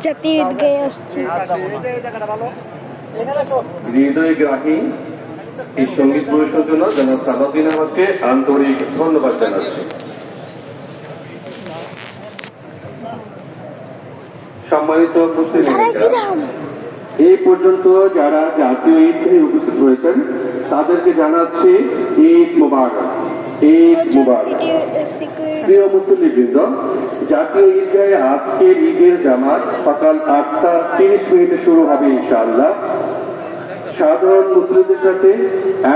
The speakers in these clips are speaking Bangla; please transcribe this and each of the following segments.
জাতীয় ঈদগাহে আসছি। হৃদয়গ্রাহী এই সঙ্গীত পরিবেশনের জন্য জনাব সালাউদ্দিন আহমদকে আন্তরিক ধন্যবাদ জানাচ্ছি। সম্মানিত উপস্থিতিরা, এই পর্যন্ত যারা জাতীয় ঈদে উপস্থিত হয়েছেন তাদেরকে জানাচ্ছি ঈদ মুবারক। ঈদ মুবারক। প্রিয় মুসল্লিবৃন্দ, জাতীয় ঈদগাহে আজকের ঈদের জামাত সকাল 8:30 শুরু হবে ইনশাআল্লাহ। সাধারণ মুসলিমদের সাথে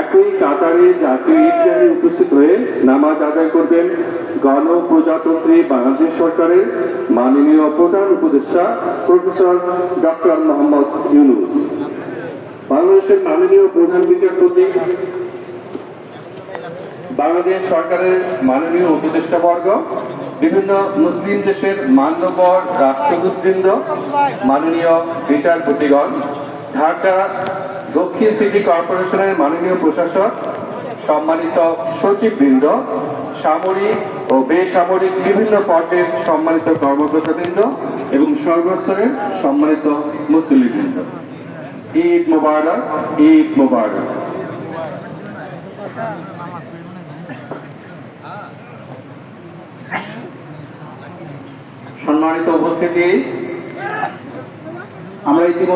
একই কাতারে জাতীয় ঈদগাহে উপস্থিত হয়ে নামাজ আদায় করবেন গণপ্রজাতন্ত্রী বাংলাদেশ সরকারের মাননীয় প্রধান উপদেষ্টা প্রফেসর ডক্টর মোহাম্মদ ইউনূস, বাংলাদেশের মাননীয় প্রধান বিচারপতি, বাংলাদেশ সরকারের মাননীয় উপদেষ্টাবর্গ, বিভিন্ন মুসলিম দেশের মান্যবর রাষ্ট্রদূতবৃন্দ, মাননীয় বিচারপতিগণ, ঢাকা দক্ষিণ সিটি কর্পোরেশনের মাননীয় প্রশাসক, সম্মানিত সচিববৃন্দ, সামরিক ও বেসামরিক বিভিন্ন পর্যায়ের সম্মানিত কর্মকর্তাবৃন্দ এবং সর্বস্তরের সম্মানিত মুসল্লিবৃন্দ, ঈদ মোবারক, ঈদ মোবারক। সম্মানিত উপস্থিতি, আমরা ইতিমধ্যে